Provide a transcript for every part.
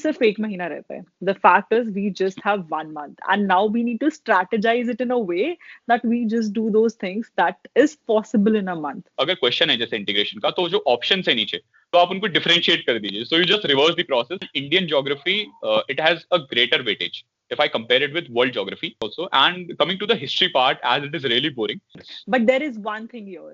सिर्फ एक महीना रहता है. The fact is we just have 1 month, and now we need to strategize it in a way that we just do those things that is possible in a month. अगर question है जैसे integration का, तो जो option है नीचे, तो आप उनको डिफरेंशिएट कर दीजिए. So you just reverse the process. Indian geography, it has a greater weightage if I compare it with world geography also. And coming to the history part, as it is really boring. But there is one thing here.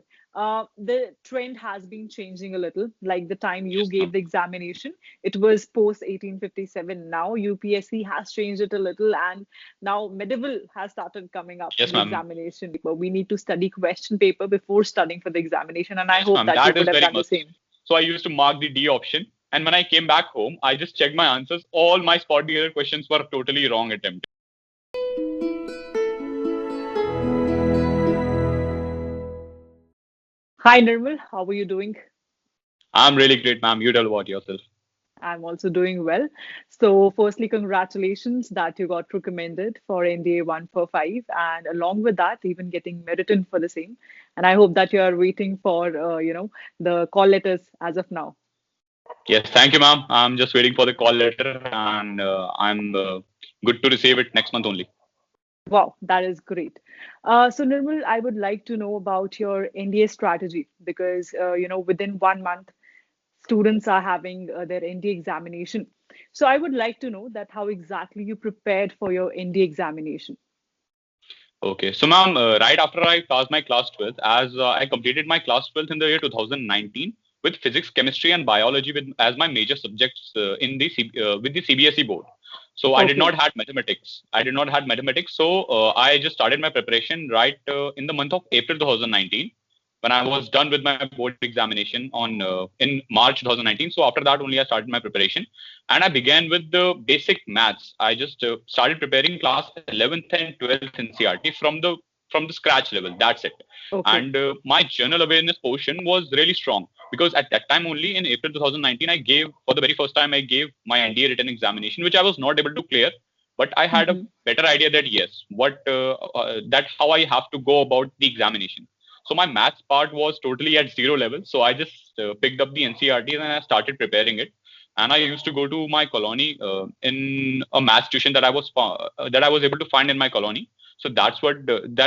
The trend has been changing a little. Like the time you gave the examination, it was post 1857. Now UPSC has changed it a little, and now medieval has started coming up in the examination. We need to study question paper before studying for the examination, and I hope that you would have done the same. So I used to mark the D option. And when I came back home, I just checked my answers. All my spot the other questions were totally wrong attempt. Hi, Nirmal. How are you doing? I'm really great, ma'am. You tell about yourself. I'm also doing well. So, firstly, congratulations that you got recommended for NDA 145, and along with that, even getting merited for the same. And I hope that you are waiting for, the call letters as of now. Yes, thank you, ma'am. I'm just waiting for the call letter, and I'm good to receive it next month only. Wow, that is great. So, Nirmal, I would like to know about your NDA strategy because, within 1 month, students are having their NDA examination. So, I would like to know that how exactly you prepared for your NDA examination. Okay, so ma'am, right after I passed my class 12th, as I completed my class 12th in the year 2019, with physics, chemistry, and biology as my major subjects with the CBSE board. So I did not have mathematics. So I just started my preparation right in the month of April 2019, when I was done with my board examination in March 2019. So after that only I started my preparation, and I began with the basic maths. I just started preparing class 11th and 12th NCERT from the scratch level. That's it. And my general awareness portion was really strong, because at that time only in April 2019, for the very first time, I gave my NDA written examination, which I was not able to clear. But I had a better idea that yes, that's how I have to go about the examination. So my maths part was totally at zero level. So I just picked up the NCERT and I started preparing it. And I used to go to my colony in a maths tuition that I was able to find in my colony. So that's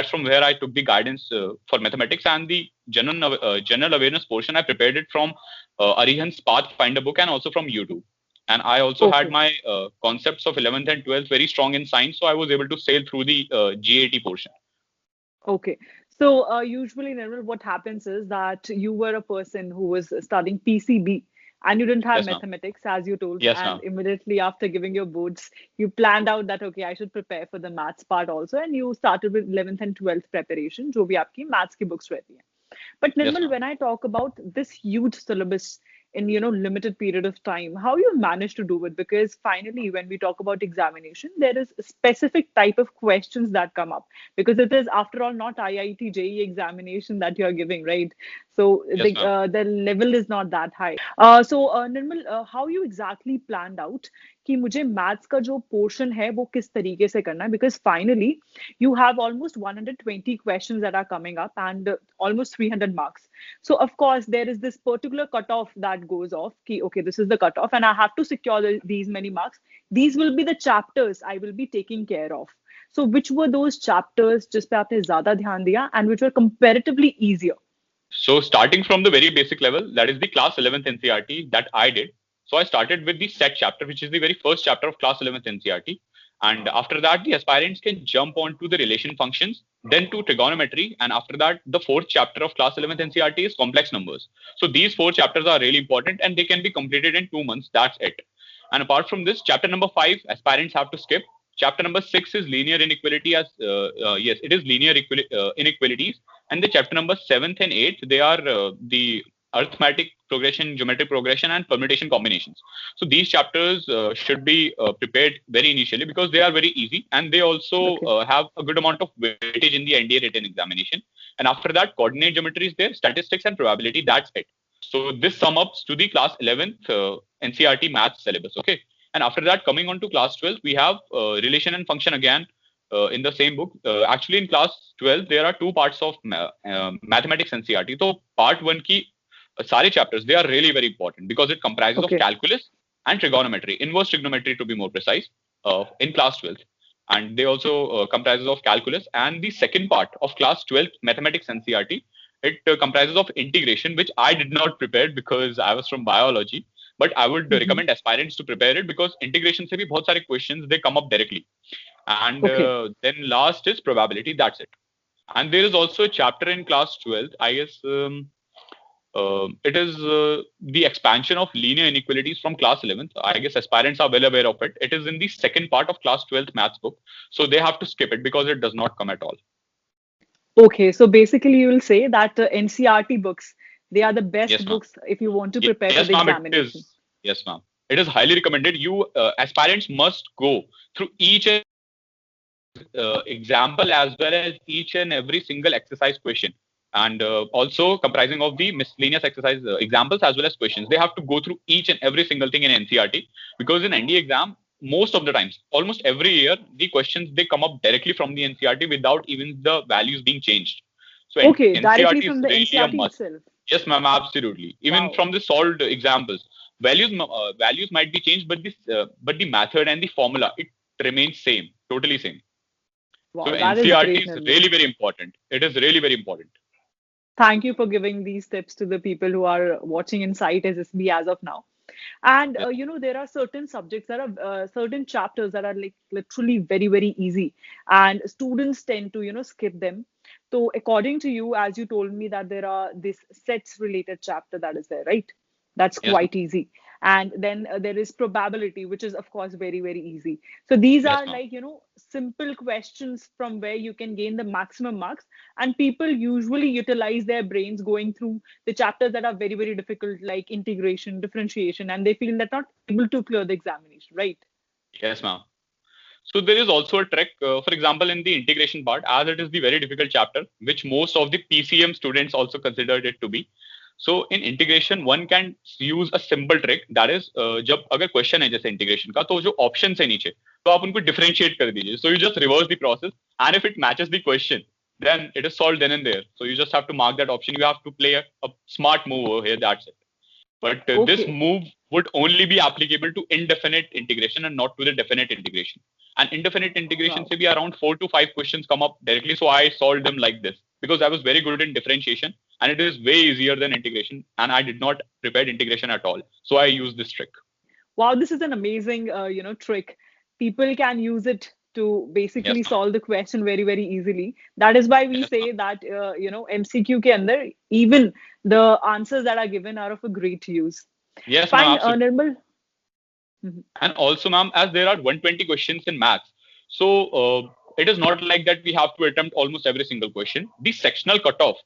from where I took the guidance for mathematics, and the general awareness portion I prepared it from Arihan's Pathfinder book and also from YouTube. And I also had my concepts of 11th and 12th very strong in science, so I was able to sail through the GAT portion. Okay. So usually, Nirmal, what happens is that you were a person who was studying PCB. And you didn't have mathematics, as you told. Yes, and immediately after giving your boards, you planned out that, okay, I should prepare for the maths part also. And you started with 11th and 12th preparation, jo bhi aapki maths ki books rehti hain. But Nirmal, when I talk about this huge syllabus in, limited period of time, how you manage to do it? Because finally, when we talk about examination, there is a specific type of questions that come up, because it is, after all, not IIT JEE examination that you are giving, right? So the level is not that high. So Nirmal, how you exactly planned out कि मुझे maths का जो portion है वो किस तरीके से करना है, because finally you have almost 120 questions that are coming up and almost 300 marks. So of course there is this particular cutoff that goes off कि okay, this is the cutoff and I have to secure these many marks. These will be the chapters I will be taking care of. So which were those chapters जिस पे आपने ज्यादा ध्यान दिया and which were comparatively easier? So starting from the very basic level, that is the class 11th NCERT that I did. So I started with the set chapter, which is the very first chapter of class 11th NCERT. And after that, the aspirants can jump on to the relation functions, then to trigonometry. And after that, the fourth chapter of class 11th NCERT is complex numbers. So these 4 chapters are really important and they can be completed in 2 months. That's it. And apart from this, chapter number 5, aspirants have to skip. Chapter number 6 is linear inequality. Yes, it is linear inequalities. And the chapter number 7th and 8th, they are the arithmetic progression, geometric progression, and permutation combinations. So these chapters should be prepared very initially, because they are very easy, and they also have a good amount of weightage in the NDA written examination. And after that, coordinate geometry is there, statistics and probability. That's it. So this sums up to the class 11th NCERT maths syllabus. Okay. And after that, coming on to class 12, we have relation and function again in the same book. Actually, in class 12, there are 2 parts of mathematics NCERT. So part 1 ki sare chapters, they are really very important, because it comprises of calculus, and trigonometry, inverse trigonometry to be more precise, in class 12th. And they also comprises of calculus. And the second part of class 12th mathematics NCRT, it comprises of integration, which I did not prepare because I was from biology. But I would Mm-hmm. recommend aspirants to prepare it because integration se bhi bahut sare questions they come up directly. And Okay. then last is probability. That's it. And there is also a chapter in class 12th, I guess. It is the expansion of linear inequalities from class 11th. I guess aspirants are well aware of it. It is in the second part of class 12th maths book. So they have to skip it because it does not come at all. Okay. So basically, you will say that NCRT books, they are the best Yes, ma'am. books if you want to prepare for Yes, the ma'am. It examination. is. Yes, ma'am. It is highly recommended. You aspirants must go through each example as well as each and every single exercise question, and also comprising of the miscellaneous exercise examples as well as questions. They have to go through each and every single thing in NCRT, because in NDA exam, most of the times, almost every year, the questions they come up directly from the NCRT without even the values being changed. So Okay. Directly NCRT is from the really a NCRT must. itself. Yes, ma'am, absolutely. Even Wow. from the solved examples, values might be changed, but but the method and the formula, it remains same, totally same. So Wow. That is NCRT great, is Nirmal. really very important. It is really very important. Thank you for giving these tips to the people who are watching Insight SSB as of now. And Yes, there are certain subjects that are certain chapters that are like literally very, very easy, and students tend to skip them. So according to you, as you told me that there are this sets related chapter that is there, right? That's yes, ma'am. quite easy. And then there is probability, which is of course very, very easy. So these Yes, are ma'am. like simple questions from where you can gain the maximum marks, and people usually utilize their brains going through the chapters that are very, very difficult, like integration, differentiation, and they feel they're not able to clear the examination, right? Yes, ma'am. So there is also a trick, for example, in the integration part, as it is the very difficult chapter, which most of the PCM students also considered it to be. So in integration, one can use a simple trick. That is, जब अगर question है जैसे integration का, तो जो options है नीचे, तो आप उनको differentiate कर दीजिए. So you just reverse the process, and if it matches the question, then it is solved then and there. So you just have to mark that option. You have to play a smart move over here. That's it. But this Okay. move would only be applicable to indefinite integration and not to the definite integration. And indefinite integration Wow. say be around 4 to 5 questions come up directly. So I solved them like this because I was very good in differentiation, and it is way easier than integration. And I did not prepare integration at all. So I used this trick. Wow, this is an amazing, trick. People can use it to Yes, basically ma'am. solve the question very, very easily. That is why we Yes, ma'am. say that, MCQ ke andar, even the answers that are given are of a great use. Yes, ma'am. Fine, Absolutely. Nirmal. Mhm. And also, ma'am, as there are 120 questions in maths, so it is not like that we have to attempt almost every single question. The sectional cutoff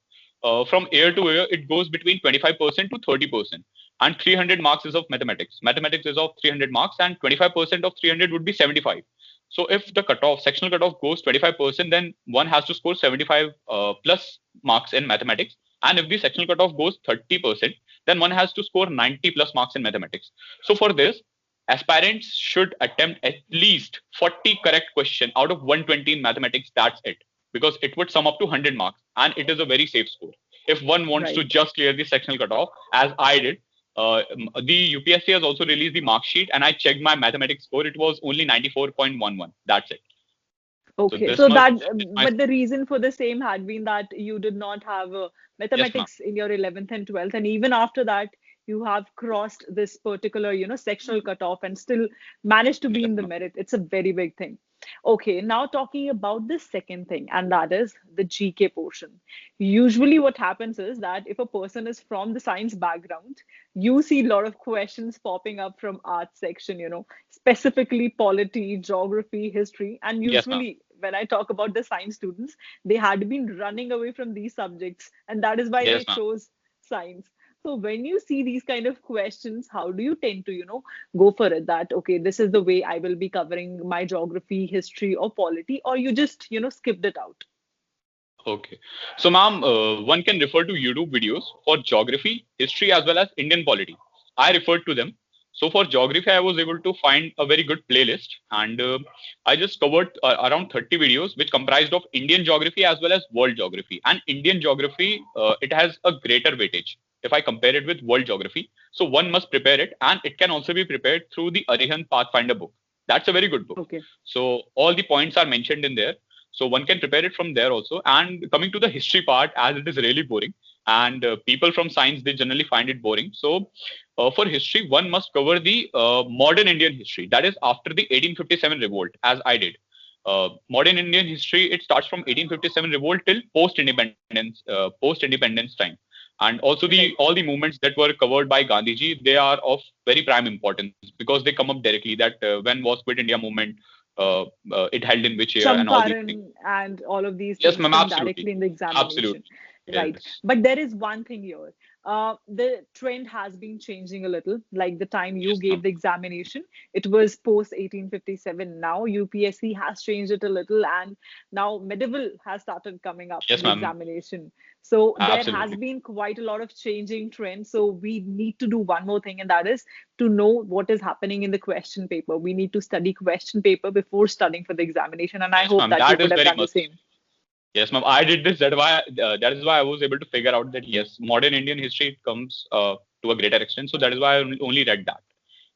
from year to year, it goes between 25% to 30%. And 300 marks is of mathematics. Mathematics is of 300 marks, and 25% of 300 would be 75. So if the sectional cutoff goes 25%, then one has to score 75 plus marks in mathematics. And if the sectional cutoff goes 30%, then one has to score 90 plus marks in mathematics. So for this, aspirants should attempt at least 40 correct question out of 120 in mathematics. That's it, because it would sum up to 100 marks, and it is a very safe score. If one wants to Right. just clear the sectional cutoff, as I did, the UPSC has also released the mark sheet, and I checked my mathematics score. It was only 94.11. That's it. So Okay, this so much that, is my but the reason for the same had been that you did not have yes, ma'am. mathematics in your 11th and 12th, and even after that, you have crossed this particular, sectional cutoff and still managed to be Yes, in the ma'am. merit. It's a very big thing. Okay, now talking about the second thing, and that is the GK portion. Usually, what happens is that if a person is from the science background, you see a lot of questions popping up from arts section, specifically polity, geography, history. And Yes, ma'am. usually, when I talk about the science students, they had been running away from these subjects, and that is why they Yes, ma'am. chose science. So when you see these kind of questions, how do you tend to, go for it? That okay, this is the way I will be covering my geography, history, or polity, or you just, skipped it out. Okay. So, ma'am, one can refer to YouTube videos for geography, history, as well as Indian polity. I referred to them. So for geography, I was able to find a very good playlist, and I just covered around 30 videos, which comprised of Indian geography as well as world geography. And Indian geography, it has a greater weightage if I compare it with world geography. So one must prepare it, and it can also be prepared through the Arihant Pathfinder book. That's a very good book. Okay. So all the points are mentioned in there. So one can prepare it from there also. And coming to the history part, as it is really boring, and people from science, they generally find it boring. So for history, one must cover the modern Indian history. That is after the 1857 revolt, as I did. Modern Indian history, it starts from 1857 revolt till post-independence time. And also all the movements that were covered by Gandhiji, they are of very prime importance because they come up directly. That when was Quit India movement, it held in which year, and all these things. And all of these Yes, things ma'am, come absolutely, directly in the examination. absolutely. Right. Yes. But there is one thing here. The trend has been changing a little. Like the time you Yes, gave ma'am. the examination, it was post 1857. Now UPSC has changed it a little, and now medieval has started coming up in Yes, the ma'am. examination. So there has Absolutely. been quite a lot of changing trends. So we need to do one more thing, and that is to know what is happening in the question paper. We need to study question paper before studying for the examination, and I Yes, hope ma'am. that you That would is have very done the much. same. Yes, ma'am. I did this. That is why I was able to figure out that yes, modern Indian history comes to a greater extent. So that is why I only read that.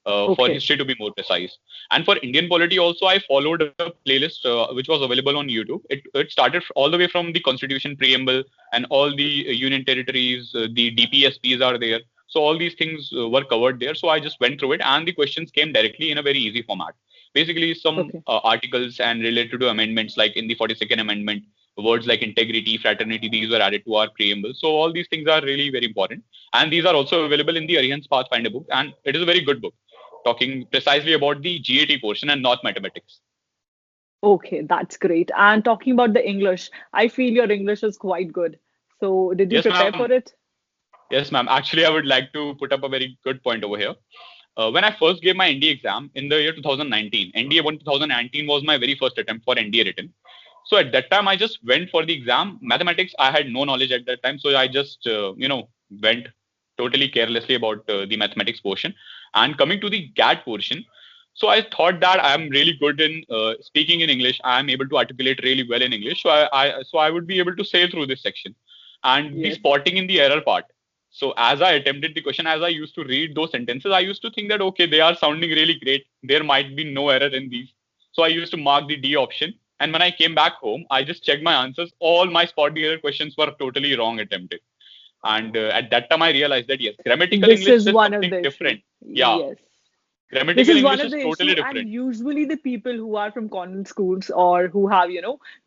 For Okay. history to be more precise. And for Indian polity also, I followed a playlist which was available on YouTube. It started all the way from the Constitution preamble and all the union territories, the DPSPs are there. So all these things were covered there. So I just went through it, and the questions came directly in a very easy format. Basically, some Okay. articles and related to amendments, like in the 42nd Amendment, words like integrity, fraternity, these were added to our preamble. So all these things are really very important, and these are also available in the Arihant's Pathfinder book, and it is a very good book talking precisely about the GAT portion and not mathematics. Okay, that's great. And talking about the English, I feel your English is quite good. So, did you Yes, prepare for ma'am. it? Yes, ma'am. Actually, I would like to put up a very good point over here. When I first gave my NDA exam in the year 2019, NDA 1 2019 was my very first attempt for NDA written. So at that time, I just went for the exam. Mathematics, I had no knowledge at that time. So I just, went totally carelessly about the mathematics portion. And coming to the GAT portion, so I thought that I am really good in speaking in English. I am able to articulate really well in English. So I would be able to sail through this section. And the Yes. spotting in the error part. So as I attempted the question, as I used to read those sentences, I used to think that, okay, they are sounding really great. There might be no error in these. So I used to mark the D option. And when I came back home, I just checked my answers. All my spot the error questions were totally wrong attempted. And at that time, I realized that yes, grammatical This English is is one of something the issue. different. Yeah, Yes. This grammatical is one English of is the totally issue, and different. usually the people who are from convent schools or who have,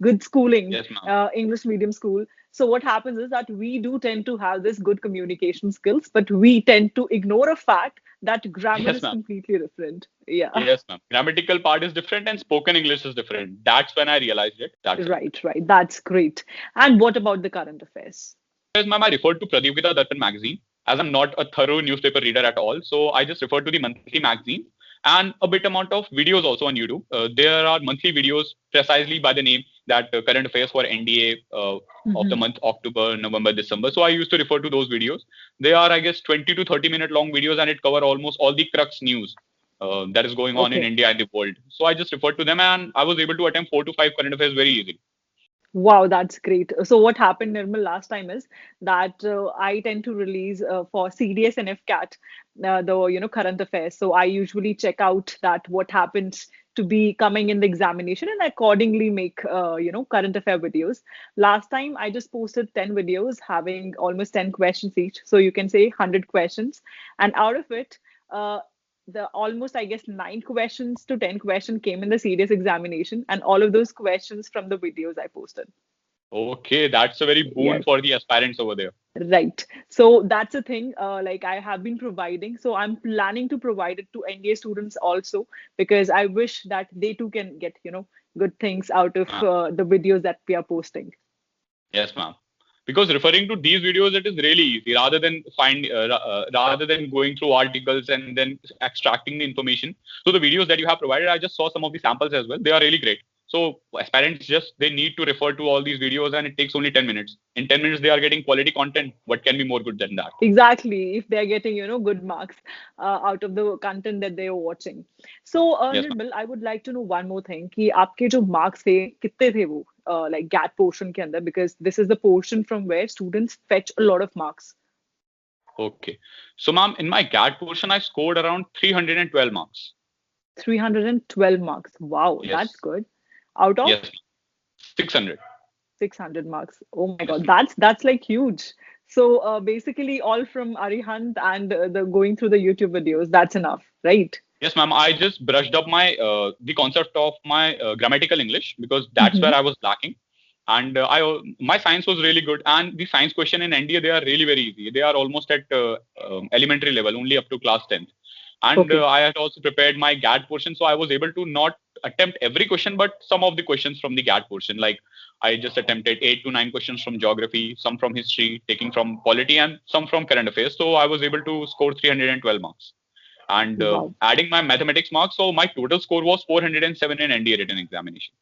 good schooling, Yes, ma'am. English medium school. So what happens is that we do tend to have this good communication skills, but we tend to ignore a fact that grammar Yes, is ma'am. completely different. Yeah. Yes, ma'am. Grammatical part is different and spoken English is different. That's when I realized it. That's it. Right, right. That's great. And what about the current affairs? Yes, ma'am, I referred to Pratiyogita Darpan magazine as I'm not a thorough newspaper reader at all. So I just referred to the monthly magazine and a bit amount of videos also on YouTube. There are monthly videos precisely by the name that current affairs for NDA of the Hmm. month October, November, December. So I used to refer to those videos. They are, I guess, 20 to 30-minute long videos, and it cover almost all the crux news that is going on in Okay. India and the world. So I just referred to them, and I was able to attempt 4 to 5 current affairs very easily. Wow, that's great. So what happened, Nirmal, last time is that I tend to release for CDS and FCAT the current affairs. So I usually check out that what happens to be coming in the examination and accordingly make current affair videos. Last time I just posted 10 videos having almost 10 questions each. So you can say 100 questions, and out of it, uh, the almost I guess 9 questions to 10 questions came in the serious examination, and all of those questions from the videos I posted. Okay, that's a very boon Yes, for the aspirants over there. right. So that's a thing. Like I have been providing, so I'm planning to provide it to NDA students also because I wish that they too can get good things out of the videos that we are posting. Yes, ma'am. Because referring to these videos, it is really easy rather than going through articles and then extracting the information. So the videos that you have provided, I just saw some of the samples as well. They are really great. So aspirants they need to refer to all these videos, and it takes only 10 minutes. In 10 minutes, they are getting quality content. What can be more good than that? Exactly, if they're getting, good marks out of the content that they are watching. So, Yes, ma'am. Nirmal, I would like to know one more thing कि आपके जो marks थे कितने थे वो like GAT portion के अंदर, because this is the portion from where students fetch a lot of marks. Okay. So, ma'am, in my GAT portion, I scored around 312 marks. 312 marks. Wow, Yes. that's good. Out of Yes. 600. 600 marks. Oh my Yes, God, ma'am. that's like huge. So basically all from Arihant and the going through the YouTube videos. That's enough, right? Yes, ma'am. I just brushed up my the concept of my grammatical English because that's Mm-hmm. where I was lacking. And my science was really good. And the science question in NDA, they are really very easy. They are almost at elementary level, only up to class 10th. And Okay. I had also prepared my GAT portion, so I was able to not attempt every question, but some of the questions from the GAT portion. Like I just attempted 8 to 9 questions from geography, some from history, taking from polity, and some from current affairs. So I was able to score 312 marks. And Wow. adding my mathematics marks, so my total score was 407 in NDA written examination.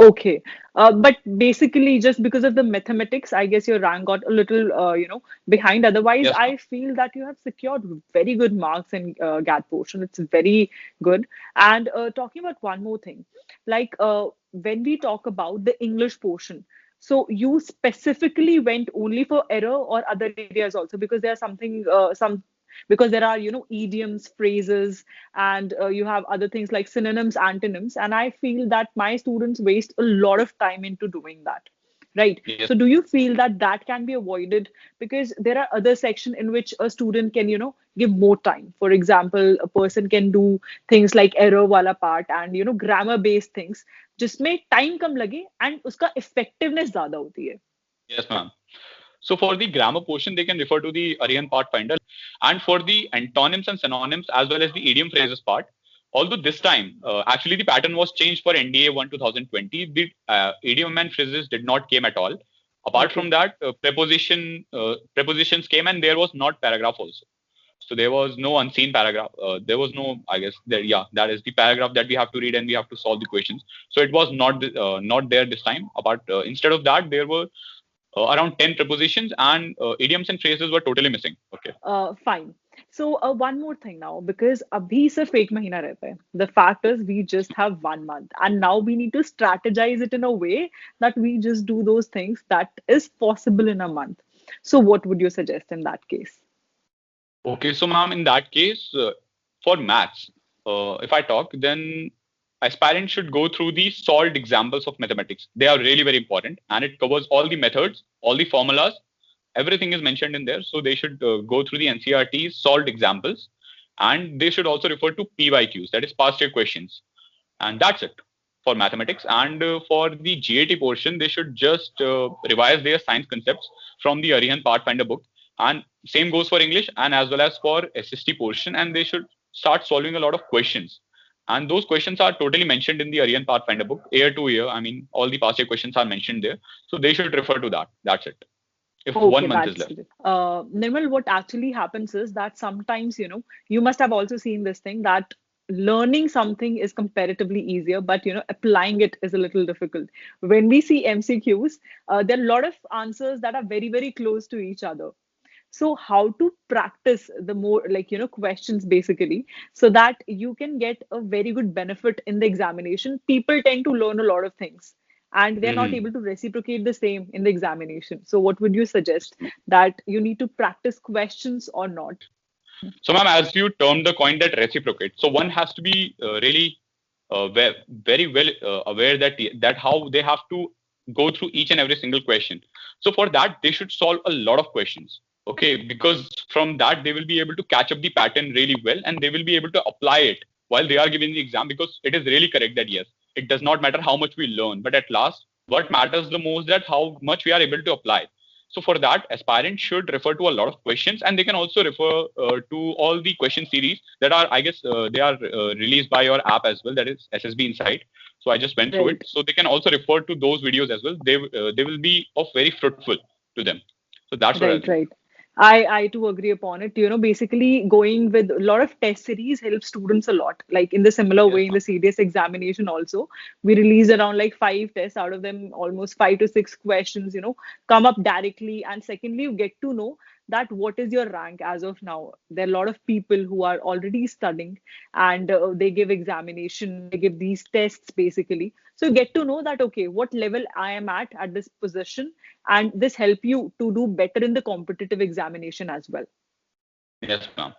Okay. But basically, just because of the mathematics, I guess your rank got a little, behind. Otherwise, Yes, ma'am. I feel that you have secured very good marks in GAT portion. It's very good. And talking about one more thing, like when we talk about the English portion, so you specifically went only for error or other areas also, because there's something, because there are, idioms, phrases, and you have other things like synonyms, antonyms, and I feel that my students waste a lot of time into doing that, right? Yes. So do you feel that that can be avoided, because there are other section in which a student can, give more time? For example, a person can do things like error wala part and, grammar based things जिसमें time कम लगे and उसका effectiveness ज़्यादा होती है. Yes, ma'am. So for the grammar portion, they can refer to the Aryan part finder. And for the antonyms and synonyms, as well as the idiom phrases part, although this time, actually the pattern was changed for NDA 1 2020, the idiom and phrases did not came at all. Apart Okay. from that, prepositions came, and there was not paragraph also. So there was no unseen paragraph. There was no, I guess, that is the paragraph that we have to read and we have to solve the questions. So it was not there this time. But instead of that, there were around 10 prepositions, and idioms and phrases were totally missing. Okay. Fine. So one more thing now, because abhi sirf ek mahina rehta hai. The fact is we just have 1 month, and now we need to strategize it in a way that we just do those things that is possible in a month. So what would you suggest in that case? Okay. So, ma'am, in that case, for maths, if I talk, then aspirants should go through the solved examples of mathematics. They are really very important, and it covers all the methods, all the formulas, everything is mentioned in there. So they should go through the NCRT's solved examples, and they should also refer to PYQs, that is past year questions, and that's it for mathematics. And for the GAT portion, they should just revise their science concepts from the Arihant Pathfinder book, and same goes for English and as well as for SST portion, and they should start solving a lot of questions. And those questions are totally mentioned in the Aryan Pathfinder book, year to year. I mean, all the past year questions are mentioned there. So they should refer to that. That's it. If Okay, 1 month is that's left. Nirmal, what actually happens is that sometimes, you must have also seen this thing that learning something is comparatively easier, but applying it is a little difficult. When we see MCQs, there are a lot of answers that are very, very close to each other. So how to practice the more, like, questions basically, so that you can get a very good benefit in the examination. People tend to learn a lot of things and they're not Mhm. able to reciprocate the same in the examination. So what would you suggest, that you need to practice questions or not? So, ma'am, as you termed the coin that reciprocate, so one has to be really very well aware that how they have to go through each and every single question. So for that, they should solve a lot of questions. Okay, because from that they will be able to catch up the pattern really well, and they will be able to apply it while they are giving the exam. Because it is really correct that yes, it does not matter how much we learn, but at last, what matters the most that how much we are able to apply. So for that, aspirants should refer to a lot of questions, and they can also refer to all the question series that are, I guess, they are released by your app as well. That is SSB Insight. So I just went through it. Right. So they can also refer to those videos as well. They will be of very fruitful to them. So that's what I Right, think. right. I too agree upon it. Basically going with a lot of test series helps students a lot. Like in the similar Yes, way, in ma'am. the CDS examination also, we released around like 5 tests. Out of them, almost 5 to 6 questions, come up directly. And secondly, you get to know that what is your rank as of now. There are a lot of people who are already studying, and they give examination, they give these tests basically. So you get to know that, okay, what level I am at this position, and this help you to do better in the competitive examination as well. Yes, ma'am.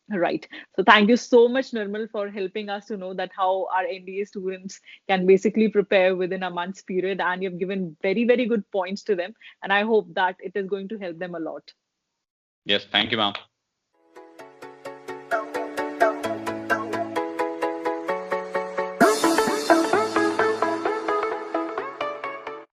Right. So thank you so much, Nirmal, for helping us to know that how our NDA students can basically prepare within a month's period. And you've given very, very good points to them. And I hope that it is going to help them a lot. Yes, thank you, ma'am.